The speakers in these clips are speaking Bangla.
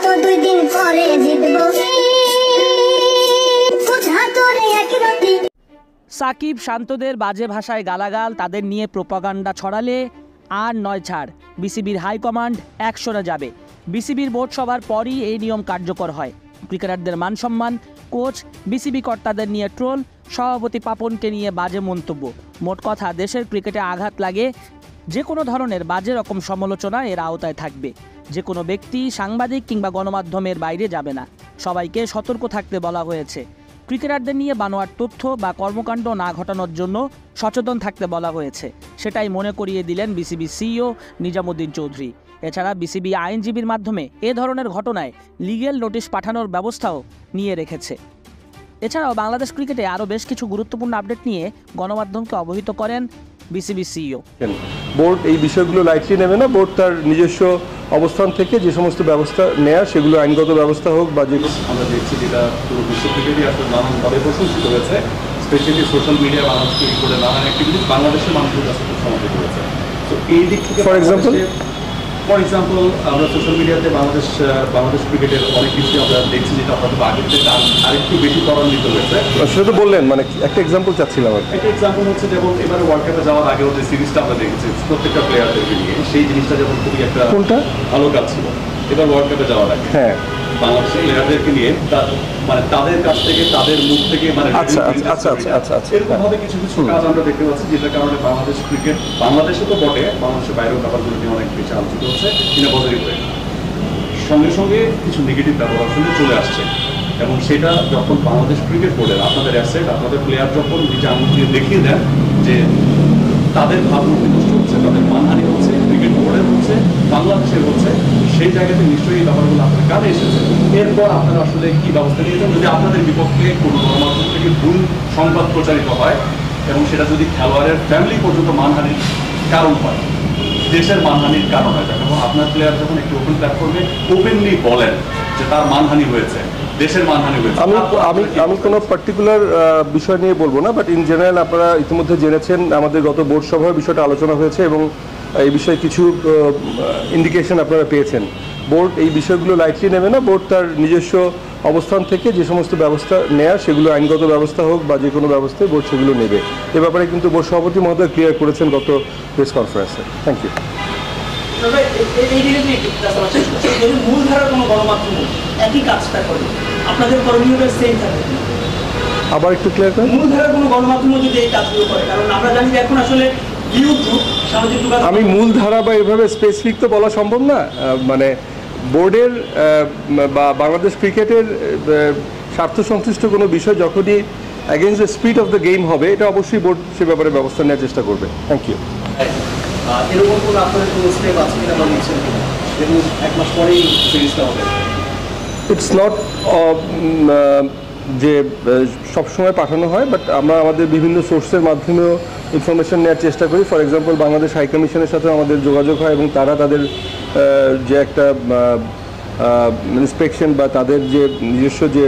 তো 2 দিন পরে জিতবো বুঝা তোরে একরতি। সাকিব শান্তদের বাজে ভাষায় গালাগাল, তাদের নিয়ে প্রোপাগান্ডা ছড়ালে আর নয় ছাড়, বিসিবির হাইকমান্ড অ্যাকশনে যাবে। বিসিবির বোর্ড সভার পরই এই নিয়ম কার্যকর হয়। ক্রিকেটারদের মান সম্মান, কোচ, বিসিবি কর্তাদের নিয়ে ট্রোল, সভাপতি পাপনকে নিয়ে বাজে মন্তব্য, মোট কথা দেশের ক্রিকেটে আঘাত লাগে যে কোনো ধরনের বাজে রকম সমালোচনা এর আওতায় থাকবে। যে কোনো ব্যক্তি, সাংবাদিক কিংবা গণমাধ্যমের বাইরে যাবে না। সবাইকে সতর্ক থাকতে বলা হয়েছে। ক্রিকেটারদের নিয়ে বানোয়ার তথ্য বা কর্মকাণ্ড না ঘটানোর জন্য সচেতন থাকতে বলা হয়েছে। সেটাই মনে করিয়ে দিলেন বিসিবি সিইও নিজামুদ্দিন চৌধুরী। এছাড়া বিসিবি আইনজীবীর মাধ্যমে এ ধরনের ঘটনায় লিগ্যাল নোটিশ পাঠানোর ব্যবস্থাও নিয়ে রেখেছে। এছাড়াও বাংলাদেশ ক্রিকেটে আরও বেশ কিছু গুরুত্বপূর্ণ আপডেট নিয়ে গণমাধ্যমকে অবহিত করেন বিসিবি সিইও। বোর্ড এই বিষয়গুলো লাইটলি নেবে না। বোর্ড তার নিজস্ব অবস্থান থেকে যে সমস্ত ব্যবস্থা নেয়া, সেগুলো আইনগত ব্যবস্থা হোক বা যে আমরা দেখছি যেটা পুরো বিশ্ব ক্রিকেটই আসলে নানানভাবে প্রশংসিত হয়েছে, specially social media Bangladesh cricket করে নানান অ্যাক্টিভিটিস বাংলাদেশের মানুষের কাছে খুব সমাদৃত হয়েছে। তো এই দিক থেকে ফর এক্সাম্পল আমরা সোশ্যাল মিডিয়াতে বাংলাদেশ ক্রিকেটের অনেক কিছু আমরা দেখছি যেটা হয়তো আগের থেকে আরেকটু বেশি ত্বরান্বিত হয়েছে। সেটা তো বললেন, মানে একটা এক্সাম্পল চাচ্ছিলাম। একটা এক্সাম্পল হচ্ছে যেমন এবারে ওয়ার্ল্ড কাপে যাওয়ার আগেও যে সিরিজটা আমরা দেখেছি প্রত্যেকটা প্লেয়ারদেরকে নিয়ে, সেই জিনিসটা যেমন খুবই একটা কোনটা ভালো কাজ ছিল। এবার ওয়ার্ল্ড কাপে যাওয়ার আগে হ্যাঁ বাংলাদেশের প্লেয়ারদেরকে নিয়ে মানে তাদের কাছ থেকে, তাদের মুখ থেকে, মানে এরকম ভাবে কিছু কিছু কাজ আমরা দেখতে পাচ্ছি, যেটার কারণে বাংলাদেশ ক্রিকেট, বাংলাদেশে তো বটে, বাংলাদেশের বাইরেও ব্যাপারগুলো নিয়ে অনেক বেশি আলোচিত হচ্ছে কিনা পজিটিভ হয়ে। সঙ্গে সঙ্গে কিছু নেগেটিভ ব্যাপার আসলে চলে আসছে, এবং সেটা যখন বাংলাদেশ ক্রিকেট বোর্ডের আপনাদের অ্যাসেট, আপনাদের প্লেয়ার যখন নিজে আঙুল দিয়ে দেখিয়ে দেন যে তাদের ভাবমূর্তি নষ্ট হচ্ছে, তাদের মানহানি হচ্ছে, ক্রিকেট বোর্ডের হচ্ছে, বাংলাদেশের হচ্ছে, সেই জায়গাতে নিশ্চয়ই এই ব্যাপারগুলো আপনার কানে এসেছে। এরপর আপনারা আসলে কি ব্যবস্থা নিয়েছেন যদি আপনাদের বিপক্ষে কোনো গণমাধ্যম থেকে ভুল সংবাদ প্রচারিত হয়, এবং সেটা যদি খেলোয়াড়ের ফ্যামিলি পর্যন্ত মানহানির কারণ হয়, দেশের মানহানির কারণ হয়, এবং আপনার প্লেয়ার যখন একটি ওপেন প্ল্যাটফর্মে ওপেনলি বলেন যে তার মানহানি হয়েছে, দেশের মানহানি হয়েছে। আমি কোনো পার্টিকুলার বিষয় নিয়ে বলবো না, বাট ইন জেনারেল আপনারা ইতিমধ্যে জেনেছেন আমাদের গত বোর্ড সভায় বিষয়টা আলোচনা হয়েছে, এবং এই বিষয়ে কিছু ইন্ডিকেশন আপনারা পেয়েছেন। বোর্ড এই বিষয়গুলো লাইটলি নেবে না। বোর্ড তার নিজস্ব অবস্থান থেকে যে সমস্ত ব্যবস্থা নেয়া, সেগুলো আইনগত ব্যবস্থা হোক বা যে কোনো ব্যবস্থায় বোর্ড সেগুলো নেবে। এ ব্যাপারে কিন্তু বোর্ড সভাপতি মহোদয় ক্লিয়ার করেছেন গত প্রেস কনফারেন্সে। Thank you. মূলধারার কোনো গণমাধ্যম একই কাজটা করে, আপনাদের করণীয়টা সেম থাকে। আবার একটু ক্লিয়ার করেন। মূলধারার কোনো গণমাধ্যম যদি এই কাজগুলো করে, কারণ আমরা জানি যে এখন আসলে আমি মূলধারা বা এভাবে স্পেসিফিক তো বলা সম্ভব না। মানে বোর্ডের বা বাংলাদেশ ক্রিকেটের স্বার্থ সংশ্লিষ্ট কোনো বিষয় যখনই against the spirit of the game হবে, এটা অবশ্যই বোর্ড সে ব্যাপারে ব্যবস্থা নেওয়ার চেষ্টা করবে। Thank you. এরকম কোনো আপনাদের কোনো স্টেপ আছে কিনা বা নিচ্ছেন কিনা, যেহেতু 1 মাস পরেই সিরিজটা হবে? ইটস নট যে সবসময় পাঠানো হয়, বাট আমরা আমাদের বিভিন্ন সোর্সের মাধ্যমেও ইনফরমেশন নেওয়ার চেষ্টা করি। ফর এক্সাম্পল বাংলাদেশ হাই কমিশনের সাথে আমাদের যোগাযোগ হয়, এবং তারা তাদের যে একটা ইন্সপেকশন বা তাদের যে নিজস্ব যে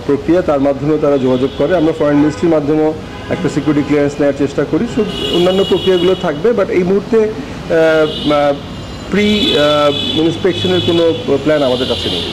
প্রক্রিয়া, তার মাধ্যমেও তারা যোগাযোগ করে। আমরা ফরেন মিনিস্ট্রির মাধ্যমেও একটা সিকিউরিটি ক্লিয়ারেন্স নেওয়ার চেষ্টা করি। সব অন্যান্য প্রক্রিয়াগুলো থাকবে, বাট এই মুহূর্তে প্রি ইন্সপেকশনের কোনো প্ল্যান আমাদের কাছে নেই।